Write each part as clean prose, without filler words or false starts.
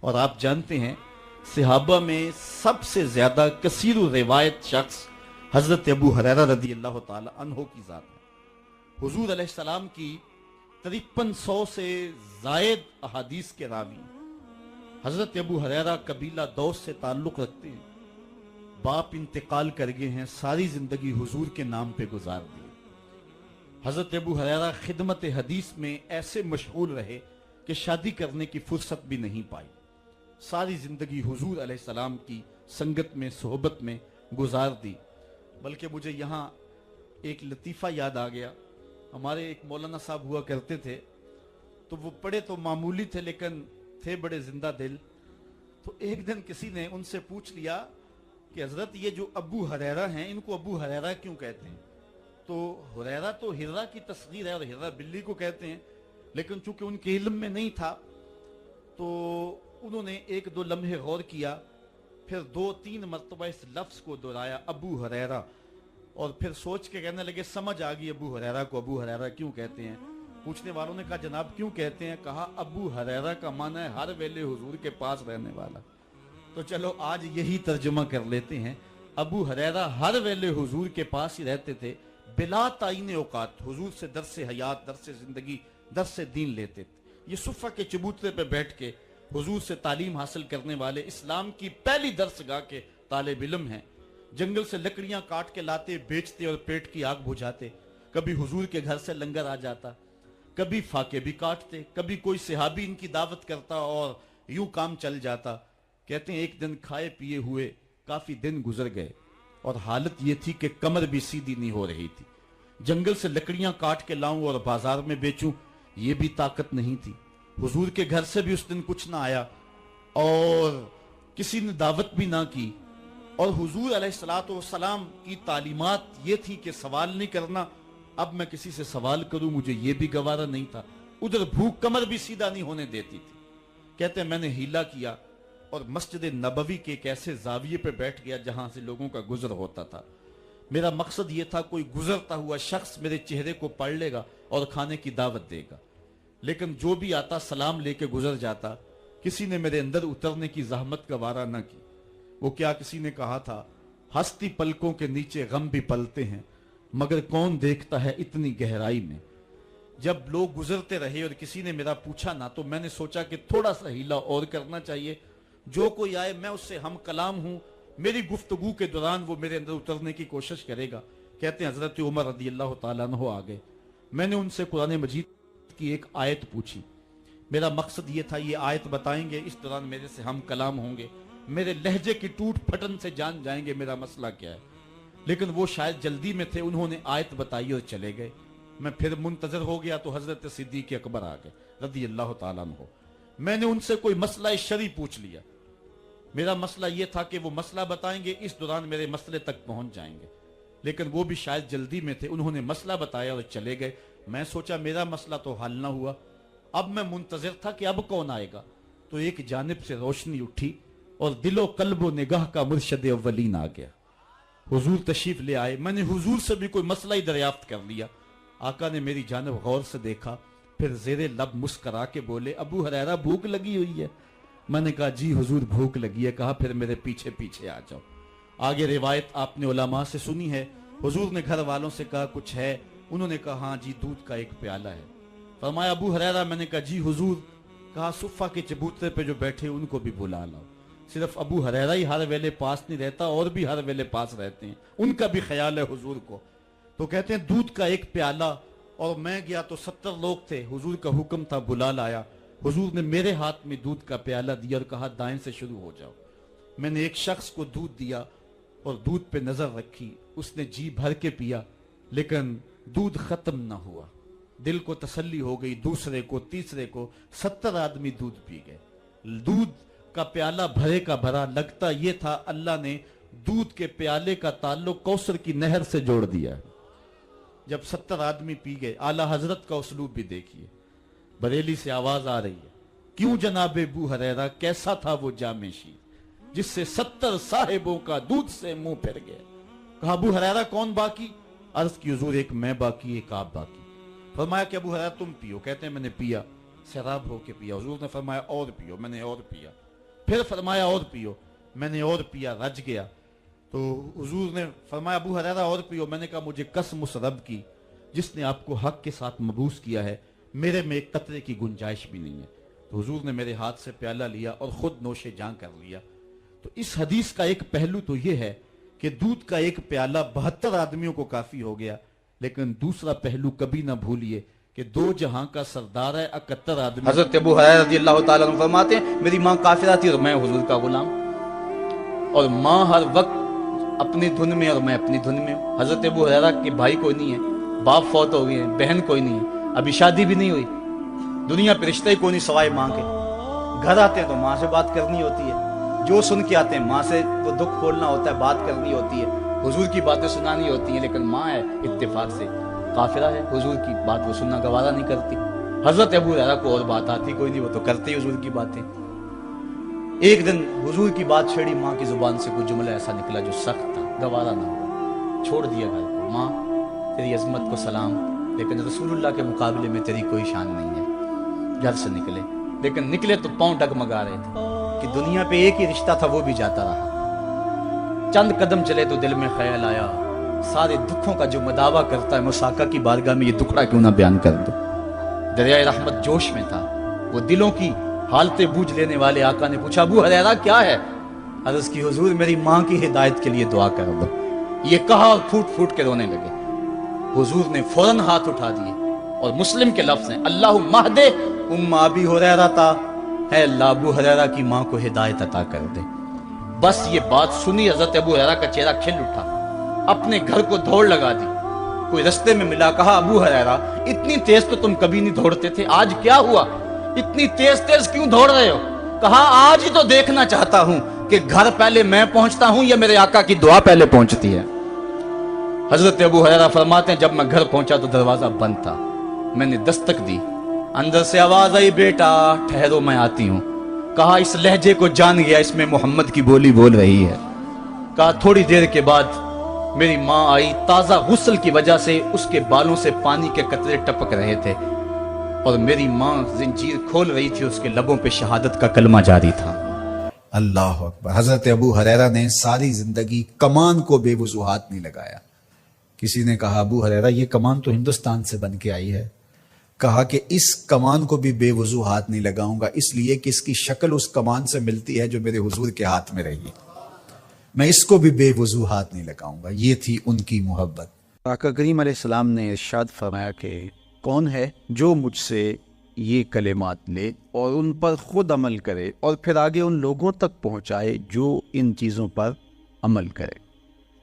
اور آپ جانتے ہیں صحابہ میں سب سے زیادہ کثیر روایت شخص حضرت ابو ہریرہ رضی اللہ تعالی عنہ کی ذات ہے۔ حضور علیہ السلام کی 5300 سے زائد احادیث کے راوی ہیں۔ حضرت ابو ہریرہ قبیلہ دوس سے تعلق رکھتے ہیں، باپ انتقال کر گئے ہیں، ساری زندگی حضور کے نام پہ گزار دی۔ حضرت ابو ہریرہ خدمت حدیث میں ایسے مشغول رہے کہ شادی کرنے کی فرصت بھی نہیں پائی، ساری زندگی حضور علیہ السلام کی سنگت میں صحبت میں گزار دی۔ بلکہ مجھے یہاں ایک لطیفہ یاد آ گیا، ہمارے ایک مولانا صاحب ہوا کرتے تھے، تو وہ پڑھے تو معمولی تھے لیکن تھے بڑے زندہ دل۔ تو ایک دن کسی نے ان سے پوچھ لیا کہ حضرت یہ جو ابو ہریرہ ہیں ان کو ابو ہریرہ کیوں کہتے ہیں؟ تو ہریرہ تو ہرہ کی تصغیر ہے اور ہرہ بلی کو کہتے ہیں، لیکن چونکہ ان کے علم میں نہیں تھا تو انہوں نے ایک دو لمحے غور کیا، پھر 2-3 مرتبہ اس لفظ کو دہرایا ابو ہریرہ، اور پھر سوچ کے کہنے لگے سمجھ آ گئی ابو ہریرہ کو ابو ہریرہ کیوں کہتے ہیں۔ پوچھنے والوں نے کہا جناب کیوں کہتے ہیں؟ کہا ابو ہریرہ کا معنی ہے ہر ویلے حضور کے پاس رہنے والا۔ تو چلو آج یہی ترجمہ کر لیتے ہیں، ابو ہریرہ ہر ویلے حضور کے پاس ہی رہتے تھے، بلا تعین اوقات حضور سے درس حیات، درس زندگی، درس دین لیتے تھے۔ یہ صفہ کے چبوترے پہ بیٹھ کے حضور سے تعلیم حاصل کرنے والے اسلام کی پہلی درسگاہ کے طالب علم ہیں۔ جنگل سے لکڑیاں کاٹ کے لاتے، بیچتے اور پیٹ کی آگ بجھاتے۔ کبھی حضور کے گھر سے لنگر آ جاتا، کبھی فاقے بھی کاٹتے، کبھی کوئی صحابی ان کی دعوت کرتا اور یوں کام چل جاتا۔ کہتے ہیں ایک دن کھائے پیے ہوئے کافی دن گزر گئے اور حالت یہ تھی کہ کمر بھی سیدھی نہیں ہو رہی تھی۔ جنگل سے لکڑیاں کاٹ کے لاؤں اور بازار میں بیچوں یہ بھی طاقت نہیں تھی۔ حضور کے گھر سے بھی اس دن کچھ نہ آیا اور کسی نے دعوت بھی نہ کی، اور حضور علیہ السلام کی تعلیمات یہ تھی کہ سوال نہیں کرنا۔ اب میں کسی سے سوال کروں مجھے یہ بھی گوارا نہیں تھا، ادھر بھوک کمر بھی سیدھا نہیں ہونے دیتی تھی۔ کہتے ہیں میں نے ہیلا کیا اور مسجد نبوی کے ایک ایسے زاویے پہ بیٹھ گیا جہاں سے لوگوں کا گزر ہوتا تھا۔ میرا مقصد یہ تھا کوئی گزرتا ہوا شخص میرے چہرے کو پڑھ لے گا اور کھانے کی دعوت دے گا، لیکن جو بھی آتا سلام لے کے گزر جاتا۔ کسی نے میرے اندر اترنے کی زحمت گوارا نہ کی۔ وہ کیا کسی نے کہا تھا، ہستی پلکوں کے نیچے غم بھی پلتے ہیں مگر کون دیکھتا ہے اتنی گہرائی میں۔ جب لوگ گزرتے رہے اور کسی نے میرا پوچھا نہ تو میں نے سوچا کہ تھوڑا سا ہیلا اور کرنا چاہیے، جو کوئی آئے میں اس سے ہم کلام ہوں، میری گفتگو کے دوران وہ میرے اندر اترنے کی کوشش کرے گا۔ کہتے ہیں حضرت عمر رضی اللہ تعالیٰ عنہ آ گئے، میں نے ان سے قرآن مجید کی ایک آیت پوچھی۔ میرا مقصد یہ تھا یہ آیت بتائیں گے، اس دوران میرے سے ہم کلام ہوں گے، میرے لہجے کی ٹوٹ پھٹن سے جان جائیں گے میرا مسئلہ کیا ہے۔ لیکن وہ شاید جلدی میں تھے، انہوں نے آیت بتائی اور چلے گئے۔ میں پھر منتظر ہو گیا تو حضرت صدیق اکبر آ گئے رضی اللہ تعالیٰ عنہ۔ میں نے ان سے کوئی مسئلہ شرعی پوچھ لیا، میرا مسئلہ یہ تھا کہ وہ مسئلہ بتائیں گے، اس دوران میرے مسئلے تک پہنچ جائیں گے، لیکن وہ بھی شاید جلدی میں تھے، انہوں نے مسئلہ بتایا اور چلے گئے۔ میں سوچا میرا مسئلہ تو حل نہ ہوا، اب میں منتظر تھا کہ اب کون آئے گا۔ تو ایک جانب سے روشنی اٹھی اور دل و قلب و نگاہ کا مرشد اولین آ گیا، حضور تشریف لے آئے۔ میں نے حضور سے بھی کوئی مسئلہ ہی دریافت کر لیا۔ آقا نے میری جانب غور سے دیکھا، پھر زیر لب مسکرا کے بولے ابو ہریرہ بھوک لگی ہوئی ہے؟ میں نے کہا جی حضور بھوک لگی ہے۔ کہا پھر میرے پیچھے پیچھے آ جاؤ۔ آگے روایت آپ نے علماء سے سنی ہے، حضور نے گھر والوں سے کہا کچھ ہے؟ انہوں نے کہا ہاں جی دودھ کا ایک پیالہ ہے۔ فرمایا ابو ہریرہ؟ میں نے کہا جی حضور۔ کہا صفہ کے چبوترے پہ جو بیٹھے ان کو بھی بلا لاؤ۔ صرف ابو ہریرہ ہی ہر ویلے پاس نہیں رہتا، اور بھی ہر ویلے پاس رہتے ہیں، ان کا بھی خیال ہے حضور کو۔ تو کہتے ہیں دودھ کا ایک پیالہ، اور میں گیا تو 70 لوگ تھے، حضور کا حکم تھا بلا لایا۔ حضور نے میرے ہاتھ میں دودھ کا پیالہ دیا اور کہا دائیں سے شروع ہو جاؤ۔ میں نے ایک شخص کو دودھ دیا اور دودھ پہ نظر رکھی، اس نے جی بھر کے پیا، لیکن دودھ ختم نہ ہوا۔ دل کو تسلی ہو گئی، دوسرے کو، تیسرے کو، 70 آدمی دودھ پی گئے۔ دودھ کا پیالہ بھرے کا بھرا، لگتا یہ تھا اللہ نے دودھ کے پیالے کا تعلق کوثر کی نہر سے جوڑ دیا۔ جب 70 آدمی پی گئے، اعلیٰ حضرت کا اسلوب بھی دیکھیے، بریلی سے آواز آ رہی ہے، کیوں جناب ابو ہریرہ کیسا تھا وہ جامع شیر جس سے 70 صاحبوں کا دودھ سے منہ پھر گیا؟ کہا ابو ہریرہ کون باقی؟ عرض کی حضور ایک میں باقی، ایک آپ باقی۔ فرمایا کہ ابو ہریرہ تم پیو؟ کہتے ہیں میں نے پیا، سیراب ہو کے پیا۔ حضور نے فرمایا اور پیو، میں نے اور پیا۔ پھر فرمایا اور پیو، میں نے اور پیا، رج گیا۔ تو حضور نے فرمایا ابو ہریرہ اور پیو۔ میں نے کہا مجھے قسم اس رب کی جس نے آپ کو حق کے ساتھ مبعوث کیا ہے، میرے میں ایک قطرے کی گنجائش بھی نہیں ہے۔ تو حضور نے میرے ہاتھ سے پیالہ لیا اور خود نوش جاں کر لیا۔ تو اس حدیث کا ایک پہلو تو یہ ہے کہ دودھ کا ایک پیالہ 72 آدمیوں کو کافی ہو گیا، لیکن دوسرا پہلو کبھی نہ بھولیے کہ دو جہاں کا سردار ہے 71 آدمی۔ حضرت ابو ہریرہ رضی اللہ تعالیٰ عنہ فرماتے ہیں میری ماں کافرہ تھی اور میں حضور کا غلام، اور ماں ہر وقت اپنی دھن میں اور میں اپنی دھن میں ہوں۔ حضرت ابو ہریرہ کے بھائی کوئی نہیں ہے، باپ فوت ہو گئے ہیں، بہن کوئی نہیں ہے، ابھی شادی بھی نہیں ہوئی، دنیا پہ رشتہ ہی کوئی نہیں سوائے ماں کے۔ گھر آتے ہیں تو ماں سے بات کرنی ہوتی ہے، جو سن کے آتے ہیں ماں سے وہ دکھ کھولنا ہوتا ہے، بات کرنی ہوتی ہے، حضور کی باتیں سنانی ہوتی ہیں، لیکن ماں ہے اتفاق سے کافرہ ہے، حضور کی بات وہ سننا گوارا نہیں کرتی۔ حضرت ابو ہریرہ کو اور بات آتی کوئی نہیں، وہ تو کرتے ہی حضور کی باتیں۔ ایک دن حضور کی بات چھیڑی، ماں کی زبان سے کوئی جملہ ایسا نکلا جو سخت تھا، گوارا نہ ہوا، چھوڑ دیا گھر کو۔ ماں تیری عظمت کو سلام، لیکن رسول اللہ کے مقابلے میں تیری کوئی شان نہیں ہے۔ گھر سے نکلے، لیکن نکلے تو پاؤں ڈگمگا رہے تھے کہ دنیا پہ ایک ہی رشتہ تھا، وہ بھی جاتا رہا۔ چند قدم چلے تو دل میں خیال آیا سارے دکھوں کا جو مداوع کرتا ہے مساقہ کی بارگاہ میں یہ دکھڑا کیوں نہ بیان کر دو۔ دریائے رحمت جوش میں تھا، وہ دلوں کی حالتیں بوجھ لینے والے آقا نے پوچھا ابو ہریرہ کیا ہے؟ عرض کی حضور میری ماں کی ہدایت کے لیے دعا کر دو۔ یہ کہا اور پھوٹ پھوٹ کے رونے لگے۔ حضور نے فوراً ہاتھ اٹھا دیے اور مسلم کے لفظ ہیں اللہم اہد ام ابی ہریرہ تا، اے اللہ ابو ہریرہ کی ماں کو ہدایت عطا کر دے۔ بس یہ بات سنی حضرت ابو ہریرہ کا چہرہ کھل اٹھا، اپنے گھر کو دوڑ لگا دی۔ کوئی رستے میں ملا، کہا ابو ہریرہ اتنی تیز تو تم کبھی نہیں دوڑتے تھے، آج کیا ہوا؟ اتنی تیز تیز کیوں دوڑ رہے ہو؟ کہا آج ہی تو دیکھنا چاہتا ہوں کہ گھر پہلے میں پہنچتا ہوں یا میرے آقا کی دعا پہلے پہنچتی ہے۔ حضرت ابو ہریرہ فرماتے ہیں جب میں گھر پہنچا تو دروازہ بند تھا، میں نے دستک دی، اندر سے آواز آئی بیٹا ٹھہرو میں آتی ہوں۔ کہا اس لہجے کو جان گیا، اس میں محمد کی بولی بول رہی ہے۔ کہا تھوڑی دیر کے بعد میری ماں آئی، تازہ غسل کی وجہ سے اس کے بالوں سے پانی کے قطرے ٹپک رہے تھے، اور میری ماں زنجیر کھول رہی تھی، اس کے لبوں پہ شہادت کا کلمہ جاری تھا۔ اللہ اکبر۔ حضرت ابو ہریرہ نے ساری زندگی کمان کو بے وضوحات نہیں لگایا۔ کسی نے کہا ابو ہریرہ یہ کمان تو ہندوستان سے بن کے آئی ہے، کہا کہ اس کمان کو بھی بے وضوحات نہیں لگاؤں گا، اس لیے کہ اس کی شکل اس کمان سے ملتی ہے جو میرے حضور کے ہاتھ میں رہی، میں اس کو بھی بے وضوحات نہیں لگاؤں گا۔ یہ تھی ان کی محبت۔ آقا کریم علیہ السلام نے ارشاد فرمایا کہ کون ہے جو مجھ سے یہ کلمات لے اور ان پر خود عمل کرے اور پھر آگے ان لوگوں تک پہنچائے جو ان چیزوں پر عمل کرے۔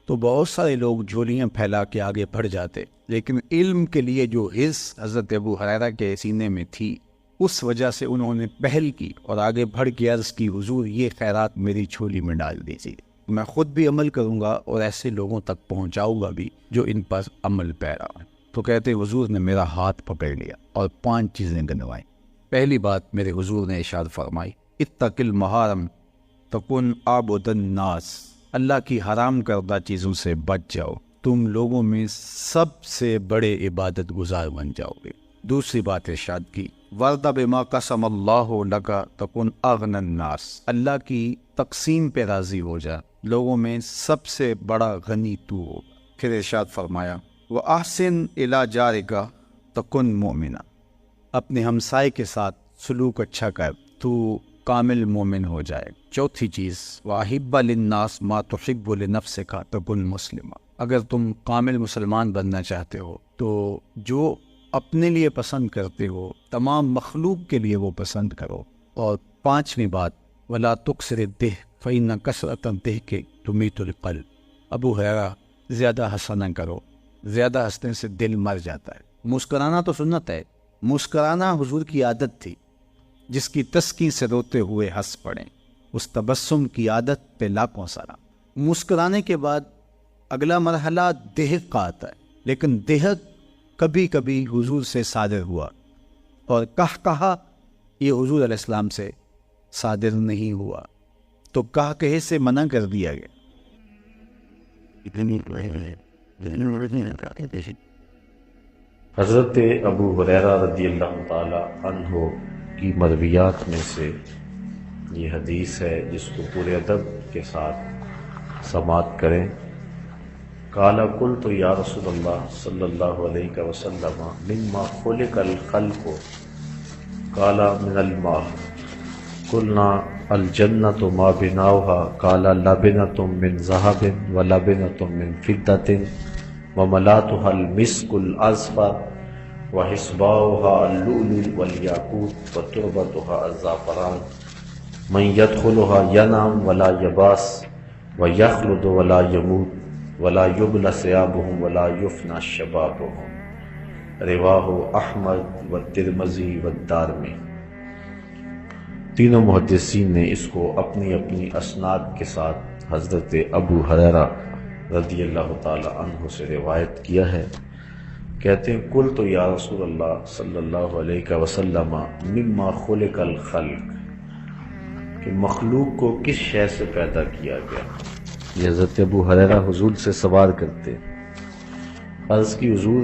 تو بہت سارے لوگ جھولیاں پھیلا کے آگے بڑھ جاتے، لیکن علم کے لیے جو حرص حضرت ابو ہریرہ کے سینے میں تھی اس وجہ سے انہوں نے پہل کی اور آگے بڑھ کے عرض کی حضور یہ خیرات میری جھولی میں ڈال دیجیے، میں خود بھی عمل کروں گا اور ایسے لوگوں تک پہنچاؤں گا بھی جو ان پر عمل پیرا ہے۔ تو کہتے حضور نے میرا ہاتھ پکڑ لیا اور 5 چیزیں گنوائیں۔ پہلی بات میرے حضور نے ارشاد فرمائی اتق المحارم تکن عابد الناس، اللہ کی حرام کردہ چیزوں سے بچ جاؤ، تم لوگوں میں سب سے بڑے عبادت گزار بن جاؤ گے۔ دوسری بات ارشاد کی وَرْضَ بِمَا قَسَمَ اللَّهُ لَكَ تَكُنْ أَغْنَى النَّاسِ، اللہ کی تقسیم پہ راضی ہو جا، لوگوں میں سب سے بڑا غنی تو ہو۔ پھر ارشاد فرمایا وَأَحْسِنْ إِلَى جَارِكَ تَكُنْ مُؤْمِنًا، اپنے ہمسائے کے ساتھ سلوک اچھا کر تو کامل مومن ہو جائے۔ چوتھی چیز وَأَحِبَّ لِلنَّاسِ مَا تُحِبُّ لِنَفْسِكَ تَكُنْ مُسْلِمًا، اگر تم کامل مسلمان بننا چاہتے ہو تو جو اپنے لیے پسند کرتے ہو تمام مخلوق کے لیے وہ پسند کرو۔ اور 5ویں بات وَلَا تُكْسِرِ الضِّحْكَ فَإِنَّ كَثْرَةَ الضِّحْكِ تُمِيتُ الْقَلْبَ، ابو ہریرہ زیادہ ہنسا نہ کرو، زیادہ ہنسنے سے دل مر جاتا ہے۔ مسکرانا تو سنت ہے، مسکرانا حضور کی عادت تھی، جس کی تسکین سے روتے ہوئے ہنس پڑیں، اس تبسم کی عادت پہ لاکھوں سلام۔ مسکرانے کے بعد اگلا مرحلہ دہک کا آتا ہے، لیکن دہک کبھی کبھی حضور سے صادر ہوا اور کہا یہ حضور علیہ السلام سے صادر نہیں ہوا، تو کہے سے منع کر دیا گیا۔ یہ حدیث ہے جس کو پورے ادب کے ساتھ سماعت کریں۔ قال قلت یا رسول اللہ صلی اللہ علیہ وسلم مما خلق الخلق قال من الماء قلنا الجنة ما بناؤها قال لبنة من ذهب ولبنة من فضة وملاتها المسك الأزفر وحسباؤها اللؤلؤ والياقوت وتربتها الزعفران من يدخلها ينام ولا يباس ويخلد ولا يموت ولا يبلى ثيابهم ولا يفنى شبابهم۔ رواہ احمد والترمذی والدارمی۔ تینوں محدثین نے اس کو اپنی اپنی اسناد کے ساتھ حضرت ابو ہریرہ رضی اللہ تعالی عنہ سے روایت کیا ہے۔ کہتے ہیں قلت یا رسول اللہ صلی اللہ علیہ وسلم مما خلق الخلق، کہ مخلوق کو کس شے سے پیدا کیا گیا؟ یہ حضرت ابو ہریرہ حضور سے سوال کرتے۔ عرض کی حضور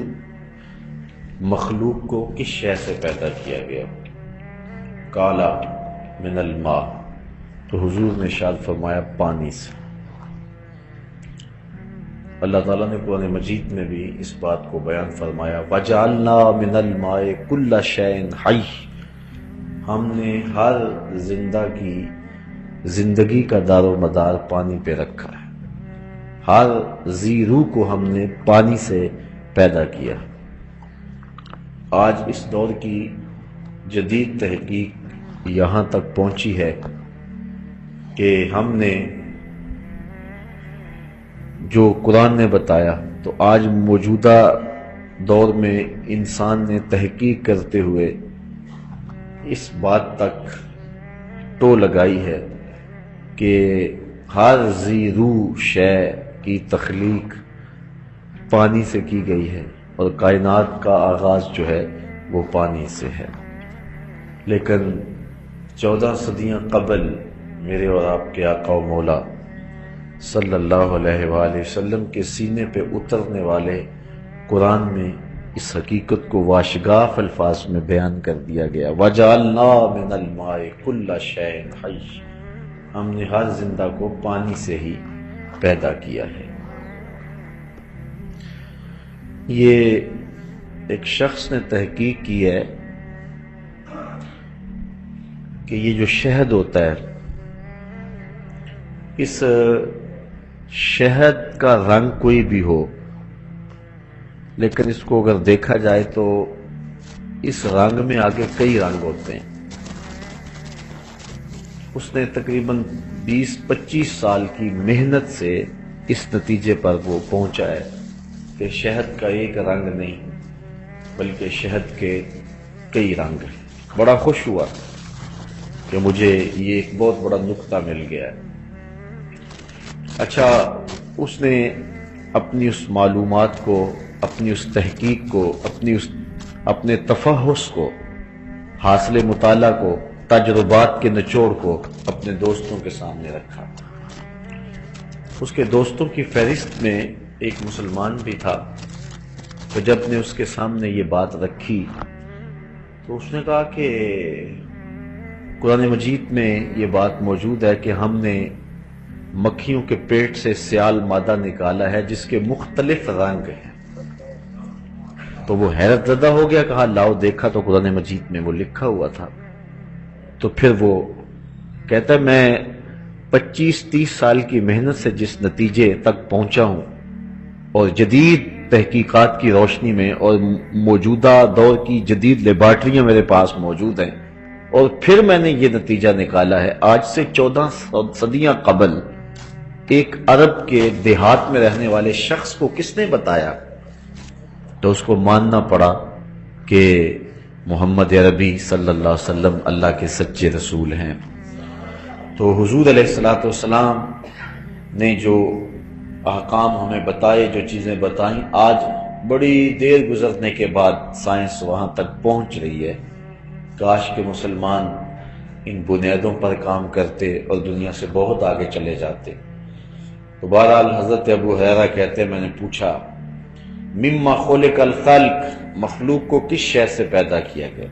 مخلوق کو کس شے سے پیدا کیا گیا؟ کالا من الماء، تو حضور نے ارشاد فرمایا پانی سے۔ اللہ تعالیٰ نے قرآن مجید میں بھی اس بات کو بیان فرمایا وَجَعَلْنَا مِنَ الْمَاءِ كُلَّ شَيْءٍ حَيٍّ، ہم نے ہر زندہ کی زندگی کا دار و مدار پانی پہ رکھا ہے، ہر ذی روح کو ہم نے پانی سے پیدا کیا۔ آج اس دور کی جدید تحقیق یہاں تک پہنچی ہے کہ ہم نے جو قرآن نے بتایا، تو آج موجودہ دور میں انسان نے تحقیق کرتے ہوئے اس بات تک ٹو لگائی ہے کہ ہر ذی روح شے کی تخلیق پانی سے کی گئی ہے، اور کائنات کا آغاز جو ہے وہ پانی سے ہے۔ لیکن 14 صدیاں قبل میرے اور آپ کے آقا و مولا صلی اللہ علیہ وآلہ وسلم کے سینے پہ اترنے والے قرآن میں اس حقیقت کو واشگاف الفاظ میں بیان کر دیا گیا وَجَعَلْنَا مِنَ الْمَاءِ كُلَّ شَيْءٍ حَيٍّ، ہم نے ہر زندہ کو پانی سے ہی پیدا کیا ہے۔ یہ ایک شخص نے تحقیق کی ہے کہ یہ جو شہد ہوتا ہے، اس شہد کا رنگ کوئی بھی ہو، لیکن اس کو اگر دیکھا جائے تو اس رنگ میں آگے کئی رنگ ہوتے ہیں۔ اس نے تقریباً 20-25 سال کی محنت سے اس نتیجے پر وہ پہنچا ہے کہ شہد کا ایک رنگ نہیں بلکہ شہد کے کئی رنگ ہیں۔ بڑا خوش ہوا کہ مجھے یہ ایک بہت بڑا نقطہ مل گیا ہے۔ اچھا، اس نے اپنی اس معلومات کو، اپنی اس تحقیق کو، اپنے تفحص کو، حاصل مطالعہ کو، تجربات کے نچوڑ کو اپنے دوستوں کے سامنے رکھا۔ اس کے دوستوں کی فہرست میں ایک مسلمان بھی تھا، تو جب نے اس کے سامنے یہ بات رکھی تو اس نے کہا کہ قرآن مجید میں یہ بات موجود ہے کہ ہم نے مکھیوں کے پیٹ سے سیال مادہ نکالا ہے جس کے مختلف رنگ ہیں۔ تو وہ حیرت زدہ ہو گیا، کہا لاؤ دیکھا تو قرآن مجید میں وہ لکھا ہوا تھا۔ تو پھر وہ کہتا ہے میں 25-30 سال کی محنت سے جس نتیجے تک پہنچا ہوں، اور جدید تحقیقات کی روشنی میں اور موجودہ دور کی جدید لیبارٹریاں میرے پاس موجود ہیں، اور پھر میں نے یہ نتیجہ نکالا ہے آج سے 14 صدیاں قبل ایک عرب کے دیہات میں رہنے والے شخص کو کس نے بتایا؟ تو اس کو ماننا پڑا کہ محمد عربی صلی اللہ علیہ وسلم اللہ کے سچے رسول ہیں۔ تو حضور علیہ السلام نے جو احکام ہمیں بتائے، جو چیزیں بتائیں، آج بڑی دیر گزرنے کے بعد سائنس وہاں تک پہنچ رہی ہے۔ کاش کہ مسلمان ان بنیادوں پر کام کرتے اور دنیا سے بہت آگے چلے جاتے۔ تو بہرحال حضرت ابو ہریرہ کہتے ہیں میں نے پوچھا مما خلق الخلق، مخلوق کو کس شے سے پیدا کیا گیا؟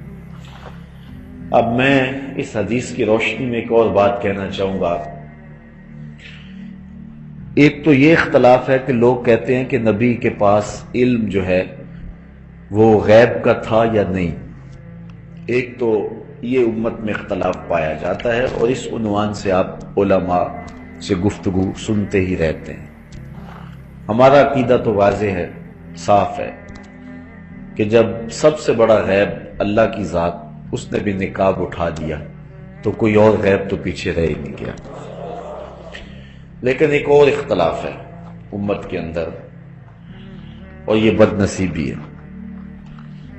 اب میں اس حدیث کی روشنی میں ایک اور بات کہنا چاہوں گا. ایک تو یہ اختلاف ہے کہ لوگ کہتے ہیں کہ نبی کے پاس علم جو ہے وہ غیب کا تھا یا نہیں. ایک تو یہ امت میں اختلاف پایا جاتا ہے اور اس عنوان سے آپ علماء سے گفتگو سنتے ہی رہتے ہیں. ہمارا عقیدہ تو واضح ہے، صاف ہے کہ جب سب سے بڑا غیب اللہ کی ذات، اس نے بھی نقاب اٹھا دیا تو کوئی اور غیب تو پیچھے رہ ہی نہیں گیا. لیکن ایک اور اختلاف ہے امت کے اندر، اور یہ بد نصیبی ہے.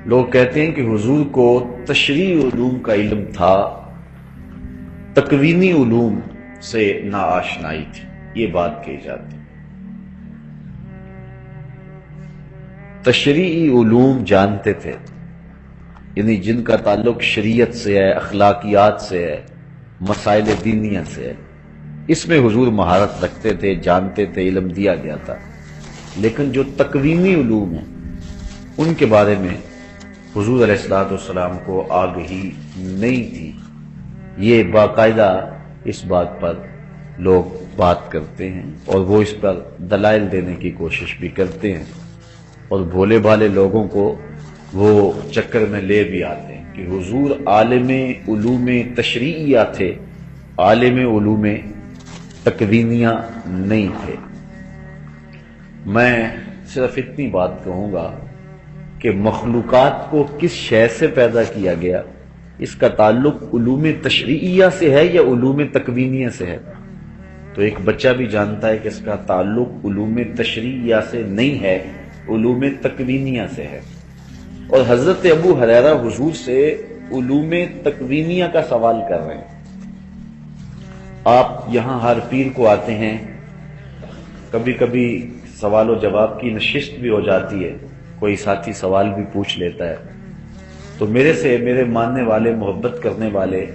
لوگ کہتے ہیں کہ حضور کو تشریعی علوم کا علم تھا، تکوینی علوم سے ناآشنائی تھی. یہ بات کہی جاتی. تشریعی علوم جانتے تھے، یعنی جن کا تعلق شریعت سے ہے، اخلاقیات سے ہے، مسائل دینیہ سے ہے، اس میں حضور مہارت رکھتے تھے، جانتے تھے، علم دیا گیا تھا. لیکن جو تکوینی علوم ہیں ان کے بارے میں حضور علیہ السلام کو آگہی نہیں تھی. یہ باقاعدہ اس بات پر لوگ بات کرتے ہیں اور وہ اس پر دلائل دینے کی کوشش بھی کرتے ہیں، اور بھولے بھالے لوگوں کو وہ چکر میں لے بھی آتے ہیں کہ حضور عالم علوم تشریعیہ تھے، عالم علوم تکوینیہ نہیں تھے. میں صرف اتنی بات کہوں گا کہ مخلوقات کو کس شے سے پیدا کیا گیا، اس کا تعلق علوم تشریعیہ سے ہے یا علوم تکوینیہ سے ہے. تو ایک بچہ بھی جانتا ہے کہ اس کا تعلق علوم تشریعیہ سے نہیں ہے، علوم تکوینیہ سے ہے. اور حضرت ابو ہریرہ حضور سے علوم تکوینیہ کا سوال کر رہے ہیں. آپ یہاں ہر پیر کو آتے ہیں، کبھی کبھی سوال و جواب کی نشست بھی ہو جاتی ہے، کوئی ساتھی سوال بھی پوچھ لیتا ہے، تو میرے سے میرے ماننے والے، محبت کرنے والے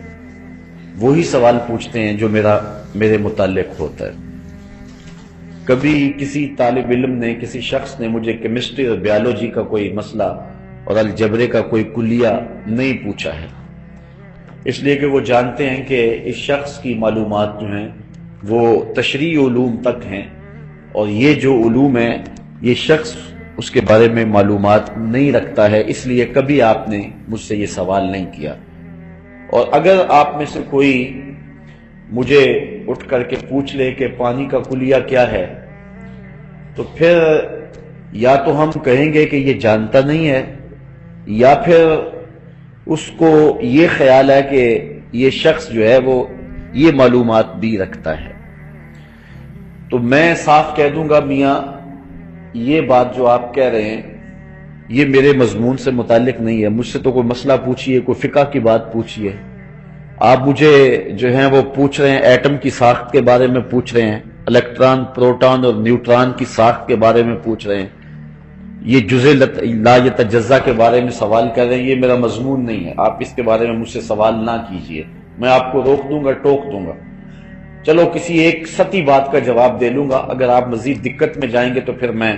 وہی سوال پوچھتے ہیں جو میرے متعلق ہوتا ہے. کبھی کسی طالب علم نے، کسی شخص نے مجھے کیمسٹری اور بیالوجی کا کوئی مسئلہ اور الجبرے کا کوئی کلیہ نہیں پوچھا ہے، اس لیے کہ وہ جانتے ہیں کہ اس شخص کی معلومات جو ہیں وہ تشریعی علوم تک ہیں، اور یہ جو علوم ہیں یہ شخص اس کے بارے میں معلومات نہیں رکھتا ہے، اس لیے کبھی آپ نے مجھ سے یہ سوال نہیں کیا. اور اگر آپ میں سے کوئی مجھے اٹھ کر کے پوچھ لے کہ پانی کا کلیہ کیا ہے، تو پھر یا تو ہم کہیں گے کہ یہ جانتا نہیں ہے، یا پھر اس کو یہ خیال ہے کہ یہ شخص جو ہے وہ یہ معلومات بھی رکھتا ہے. تو میں صاف کہہ دوں گا میاں، یہ بات جو آپ کہہ رہے ہیں یہ میرے مضمون سے متعلق نہیں ہے. مجھ سے تو کوئی مسئلہ پوچھیے، کوئی فقہ کی بات پوچھیے. آپ مجھے جو ہیں وہ پوچھ رہے ہیں ایٹم کی ساخت کے بارے میں پوچھ رہے ہیں، الیکٹران، پروٹون اور نیوٹران کی ساخت کے بارے میں پوچھ رہے ہیں، یہ جزء لا یتجزا کے بارے میں سوال کر رہے ہیں. یہ میرا مضمون نہیں ہے، آپ اس کے بارے میں مجھ سے سوال نہ کیجئے. میں آپ کو روک دوں گا، ٹوک دوں گا. چلو کسی ایک سطحی بات کا جواب دے لوں گا. اگر آپ مزید دقت میں جائیں گے تو پھر میں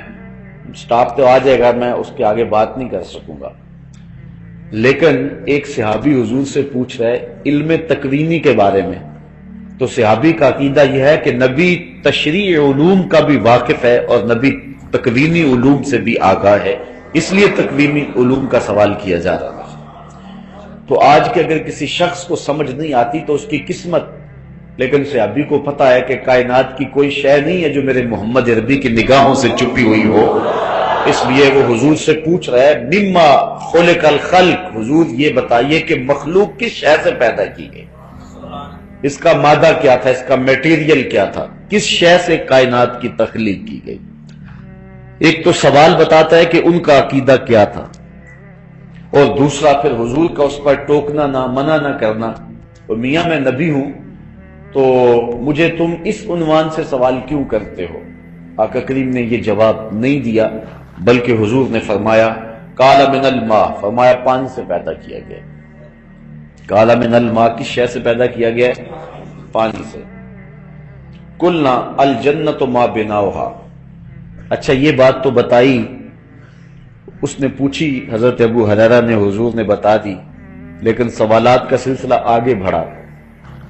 سٹاپ تو آ جائے گا، میں اس کے آگے بات نہیں کر سکوں گا. لیکن ایک صحابی حضور سے پوچھ رہے علم تکوینی کے بارے میں، تو صحابی کا عقیدہ یہ ہے کہ نبی تشریعی علوم کا بھی واقف ہے اور نبی تکوینی علوم سے بھی آگاہ ہے، اس لیے تکوینی علوم کا سوال کیا جا رہا ہے. تو آج کے اگر کسی شخص کو سمجھ نہیں آتی تو اس کی قسمت، لیکن صحابی کو پتا ہے کہ کائنات کی کوئی شے نہیں ہے جو میرے محمد عربی کی نگاہوں سے چھپی ہوئی ہو، اس لیے وہ حضور سے پوچھ رہا ہے مما خلق الخلق، حضور یہ بتائیے کہ مخلوق کس شے سے پیدا کی گئی، اس کا مادہ کیا تھا، اس کا میٹیریل کیا تھا، کس شے سے کائنات کی تخلیق کی گئی. ایک تو سوال بتاتا ہے کہ ان کا عقیدہ کیا تھا، اور دوسرا پھر حضور کا اس پر ٹوکنا نہ، منع نہ کرنا. تو میاں میں نبی ہوں تو مجھے تم اس عنوان سے سوال کیوں کرتے ہو. آقا کریم نے یہ جواب نہیں دیا، بلکہ حضور نے فرمایا قال من الماء، فرمایا پانی سے پیدا کیا گیا. قال من الماء کس شے سے پیدا کیا گیا؟ پانی سے. قلنا الجنت ما بناؤها. اچھا یہ بات تو بتائی، اس نے پوچھی، حضرت ابو ہریرہ نے، حضور نے بتا دی لیکن سوالات کا سلسلہ آگے بڑھا.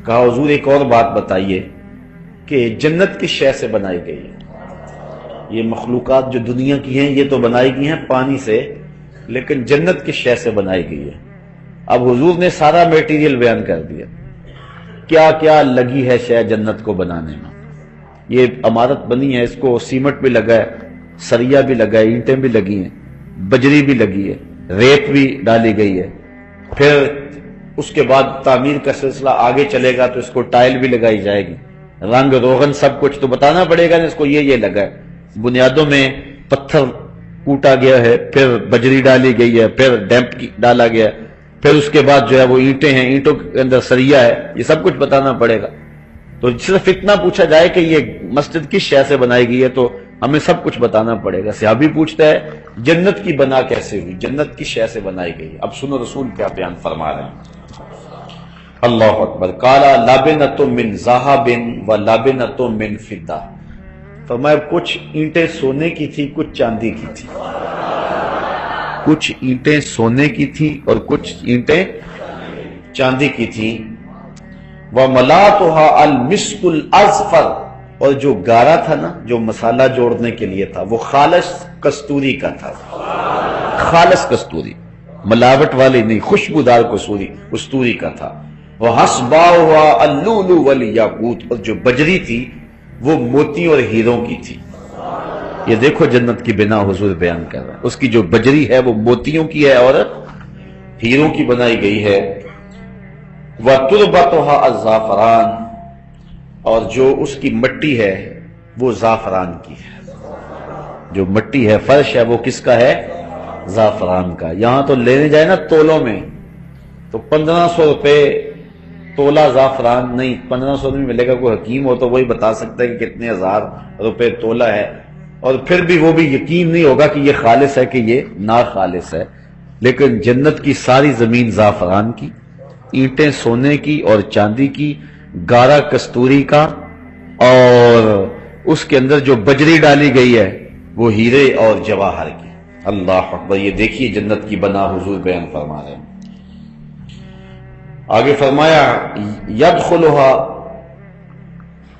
کہا حضور ایک اور بات بتائیے کہ جنت کس شے سے بنائی گئی ہے؟ یہ مخلوقات جو دنیا کی ہیں یہ تو بنائی گئی ہیں پانی سے، لیکن جنت کس شے سے بنائی گئی ہے؟ اب حضور نے سارا میٹیریل بیان کر دیا، کیا کیا لگی ہے شے جنت کو بنانے میں. یہ عمارت بنی ہے، اس کو سیمنٹ بھی لگا ہے، سریا بھی لگا ہے، اینٹیں بھی لگی ہیں، بجری بھی لگی ہے، ریت بھی ڈالی گئی ہے. پھر اس کے بعد تعمیر کا سلسلہ آگے چلے گا تو اس کو ٹائل بھی لگائی جائے گی، رنگ روغن سب کچھ تو بتانا پڑے گا نا اس کو یہ لگا ہے. بنیادوں میں پتھر کوٹا گیا ہے، پھر بجری ڈالی گئی ہے، پھر ڈیمپ ڈالا گیا ہے، پھر اس کے بعد جو ہے وہ اینٹیں ہیں، اینٹوں کے اندر سریا ہے، یہ سب کچھ بتانا پڑے گا. تو صرف اتنا پوچھا جائے کہ یہ مسجد کس شے سے بنائی گئی ہے تو ہمیں سب کچھ بتانا پڑے گا. صحابی پوچھتا ہے جنت کی بنا کیسے ہوئی، جنت کی شے سے بنائی گئی. اب سنو رسول کیا بیان فرما رہے ہیں. اللہ اکبر. قال لابنۃ من ذهب و لابنۃ من فضہ. فرمایا کچھ اینٹیں سونے کی تھی، کچھ چاندی کی تھی. کچھ اینٹیں سونے کی تھی اور کچھ اینٹیں چاندی کی تھی. وَمَلَاتُهَا الْمِسْكُ الْأَزْفَرُ. اور جو گارا تھا نا، جو مسالہ جوڑنے کے لیے تھا، وہ خالص کستوری کا تھا. خالص کستوری، ملاوٹ والی نہیں، خوشبودار کستوری کا تھا. وَحَسْبَاؤُهَا اللُّؤْلُؤُ وَالْيَاقُوتُ. اور جو بجری تھی وہ موتی اور ہیروں کی تھی. یہ دیکھو جنت کی بنا حضور بیان کر رہا ہے. اس کی جو بجری ہے وہ موتیوں کی ہے اور ہیروں کی بنائی گئی ہے. وَتُرْبَتُهَا الزَّعْفَرَانُ. اور جو اس کی مٹی ہے وہ زعفران کی ہے. جو مٹی ہے، فرش ہے، وہ کس کا ہے؟ زعفران کا. یہاں تو لینے جائے نا تولوں میں تو 1500 روپے تولا زعفران نہیں، 1500 نہیں ملے گا. کوئی حکیم ہو تو وہی بتا سکتا ہے کہ کتنے ہزار روپے تولا ہے. اور پھر بھی وہ بھی یقین نہیں ہوگا کہ یہ خالص ہے کہ یہ ناخالص ہے. لیکن جنت کی ساری زمین زعفران کی، اینٹیں سونے کی اور چاندی کی، گارا کستوری کا، اور اس کے اندر جو بجری ڈالی گئی ہے وہ ہیرے اور جواہر کی. اللہ اکبر. یہ دیکھیے جنت کی بنا حضور بیان فرما رہے ہیں. آگے فرمایا يدخلها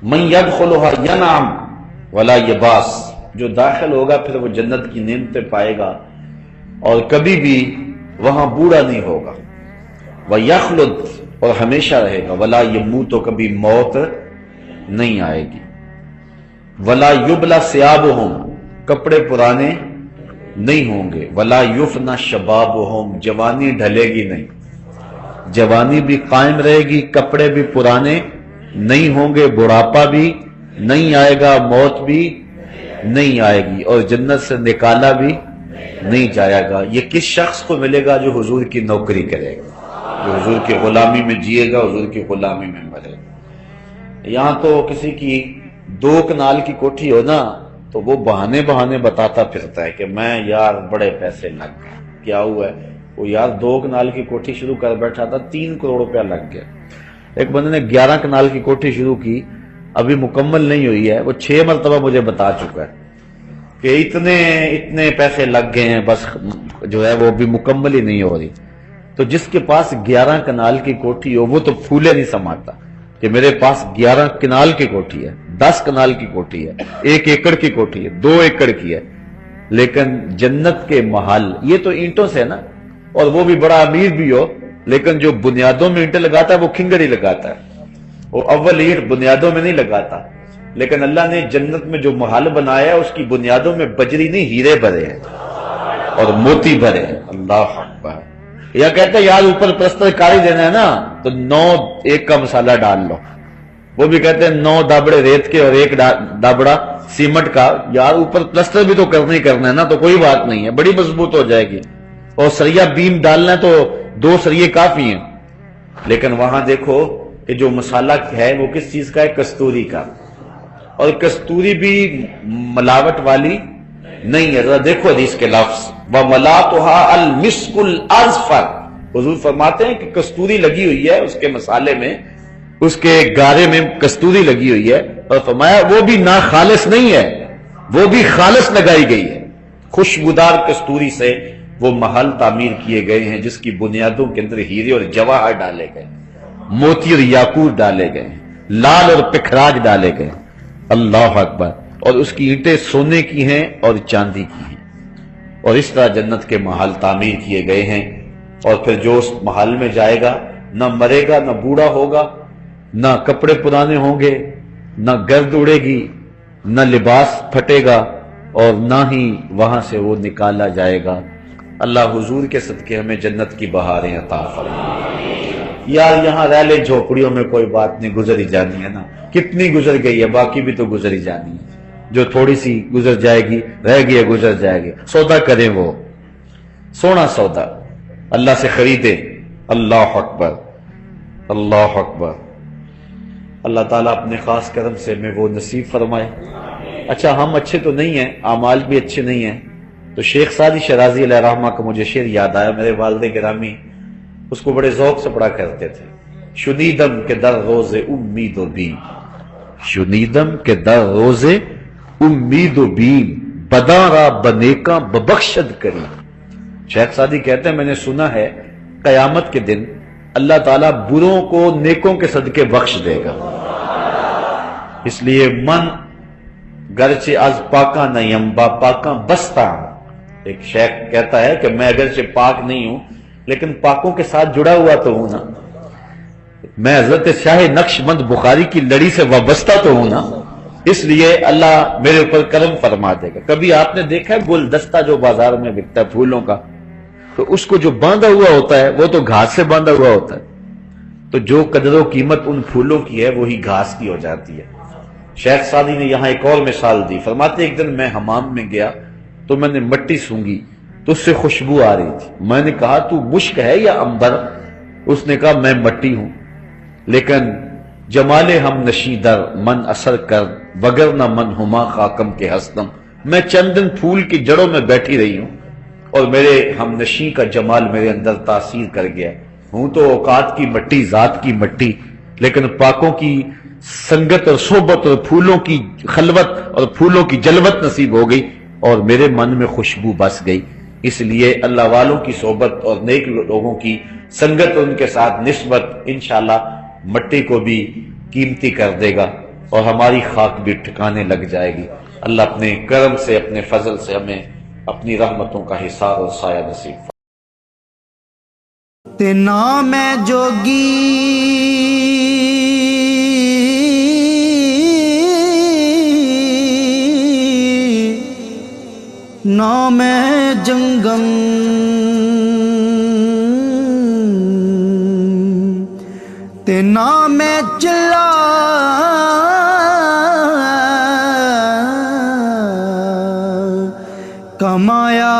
من يدخلها ينعم ولا يباس. جو داخل ہوگا پھر وہ جنت کی نعمتیں پائے گا اور کبھی بھی وہاں بوڑھا نہیں ہوگا. وَيَخْلُدْ. اور ہمیشہ رہے گا. وَلَا يَمُوتُ. تو کبھی موت نہیں آئے گی. وَلَا يُبْلَى ثِيَابُهُمْ. کپڑے پرانے نہیں ہوں گے. وَلَا يُفْنَى شَبَابُهُمْ. جوانی ڈھلے گی نہیں، جوانی بھی قائم رہے گی، کپڑے بھی پرانے نہیں ہوں گے، بڑھاپا بھی نہیں آئے گا، موت بھی نہیں آئے گی، اور جنت سے نکالا بھی نہیں جائے گا. یہ کس شخص کو ملے گا؟ جو حضور کی نوکری کرے گا، جو حضور کی غلامی میں جیے گا، حضور کی غلامی میں مرے گا. یہاں تو کسی کی 2 کنال کی کوٹھی ہو نا تو وہ بہانے بتاتا پھرتا ہے کہ میں یار بڑے پیسے لگ گئے. کیا ہوا ہے؟ وہ یار 2 کنال کی کوٹھی شروع کر بیٹھا تھا، 3 کروڑ روپیہ لگ گیا. ایک بندے نے 11 کنال کی کوٹھی شروع کی، ابھی مکمل نہیں ہوئی ہے. وہ 6 مرتبہ مجھے بتا چکا ہے کہ اتنے پیسے لگ گئے ہیں، بس جو ہے وہ بھی مکمل ہی نہیں ہو رہی. تو جس کے پاس 11 کنال کی کوٹھی ہو وہ تو پھولے نہیں سماتا کہ میرے پاس 11 کنال کی کوٹھی ہے، 10 کنال کی کوٹھی ہے، 1 ایکڑ کی کوٹھی ہے، 2 ایکڑ کی ہے. لیکن جنت کے محل یہ تو اینٹوں سے ہے نا، اور وہ بھی بڑا امیر بھی ہو، لیکن جو بنیادوں میں اینٹیں لگاتا ہے وہ کھنگڑی لگاتا ہے. وہ اول اینٹ بنیادوں میں نہیں لگاتا. لیکن اللہ نے جنت میں جو محل بنایا ہے اس کی بنیادوں میں بجری نہیں، ہیرے بھرے ہیں اور موتی بھرے ہیں. اللہ اکبر. یا کہتے ہیں یار اوپر پلستر کاری دینا ہے نا تو 9 ایک کا مسالہ ڈال لو. وہ بھی کہتے ہیں 9 دابڑے ریت کے اور 1 دابڑا سیمنٹ کا. یار اوپر پلستر بھی تو کرنا ہی کرنا ہے نا، تو کوئی بات نہیں ہے، بڑی مضبوط ہو جائے گی. اور سریا بیم ڈالنا ہے تو 2 سریے کافی ہیں. لیکن وہاں دیکھو کہ جو مسالہ ہے وہ کس چیز کا ہے؟ کستوری کا. اور کستوری بھی ملاوٹ والی نہیں ہے. ذرا دیکھو حدیث کے لفظ وَمَلَاتُهَا الْمِسْكُ الْأَزْفَرُ. حضور فرماتے ہیں کہ کستوری لگی ہوئی ہے اس کے مسالے میں، اس کے گارے میں کستوری لگی ہوئی ہے. اور فرمایا وہ بھی ناخالص نہیں ہے، وہ بھی خالص لگائی گئی ہے. خوشبودار کستوری سے وہ محل تعمیر کیے گئے ہیں جس کی بنیادوں کے اندر ہیرے اور جواہر ڈالے گئے، موتی اور یاقوت ڈالے گئے، لال اور پکھراج ڈالے گئے، اللہ اکبر، اور اس کی اینٹیں سونے کی ہیں اور چاندی کی ہیں، اور اس طرح جنت کے محل تعمیر کیے گئے ہیں۔ اور پھر جو اس محل میں جائے گا نہ مرے گا، نہ بوڑھا ہوگا، نہ کپڑے پرانے ہوں گے، نہ گرد اڑے گی، نہ لباس پھٹے گا، اور نہ ہی وہاں سے وہ نکالا جائے گا۔ اللہ حضور کے صدقے ہمیں جنت کی بہاریں عطا فرمائے۔ یار یہاں رہ لے جھوپڑیوں میں کوئی بات نہیں، گزر ہی جانی ہے نا، کتنی گزر گئی ہے، باقی بھی تو گزر ہی جانی ہے، جو تھوڑی سی گزر جائے گی، رہ گئی ہے گزر جائے گی۔ سودا کریں، وہ سونا سودا اللہ سے خریدیں۔ اللہ اکبر، اللہ اکبر۔ اللہ تعالیٰ اپنے خاص کرم سے ہمیں وہ نصیب فرمائے۔ اچھا، ہم اچھے تو نہیں ہیں، اعمال بھی اچھے نہیں ہیں، تو شیخ سعدی شرازی علیہ رحمہ کا مجھے شعر یاد آیا، میرے والد گرامی اس کو بڑے ذوق سے پڑھا کرتے تھے۔ شنیدم کے در روز امید و بیم، شنیدم کے در روز امید و بیم، بداں را بنیکاں ببخشد کریم۔ شیخ سعدی کہتے ہیں میں نے سنا ہے قیامت کے دن اللہ تعالیٰ بروں کو نیکوں کے صدقے بخش دے گا، اس لیے من گرچہ از پاکاں نیم با پاکاں بستا۔ ایک شیخ کہتا ہے کہ میں اگرچہ پاک نہیں ہوں لیکن پاکوں کے ساتھ جڑا ہوا تو ہوں نا، میں حضرت شاہ نقش بند بخاری کی لڑی سے وابستہ تو ہوں نا، اس لیے اللہ میرے اوپر کرم فرما دے گا۔ کبھی آپ نے دیکھا ہے گلدستہ جو بازار میں بکتا ہے پھولوں کا، تو اس کو جو باندھا ہوا ہوتا ہے وہ تو گھاس سے باندھا ہوا ہوتا ہے، تو جو قدر و قیمت ان پھولوں کی ہے وہی گھاس کی ہو جاتی ہے۔ شیخ سعدی نے یہاں ایک اور مثال دی، فرماتے ایک دن میں حمام میں گیا تو میں نے مٹی سونگھی تو اس سے خوشبو آ رہی تھی، میں نے کہا تو مشک ہے یا عنبر؟ اس نے کہا میں مٹی ہوں، لیکن جمال ہم نشیں در من اثر کر وگرنہ من ہما خاکم کے ہستم، میں چند دن پھول کی جڑوں میں بیٹھی رہی ہوں اور میرے ہم نشیں کا جمال میرے اندر تاثیر کر گیا، ہوں تو اوقات کی مٹی، ذات کی مٹی، لیکن پاکوں کی سنگت اور صحبت اور پھولوں کی خلوت اور پھولوں کی جلوت نصیب ہو گئی اور میرے من میں خوشبو بس گئی۔ اس لیے اللہ والوں کی صحبت اور نیک لوگوں کی سنگت اور ان کے ساتھ نسبت انشاءاللہ مٹی کو بھی قیمتی کر دے گا اور ہماری خاک بھی ٹھکانے لگ جائے گی۔ اللہ اپنے کرم سے، اپنے فضل سے ہمیں اپنی رحمتوں کا حصار اور سایہ نصیب فرمائے۔ تے نام ہے جوگی نام ہے جنگم، تے نام ہے چلا کمایا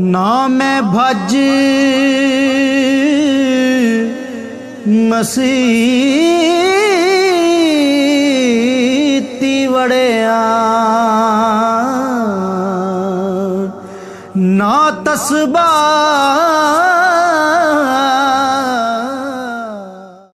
نام ہے بھج مسیتی وڑیا، نا تسبا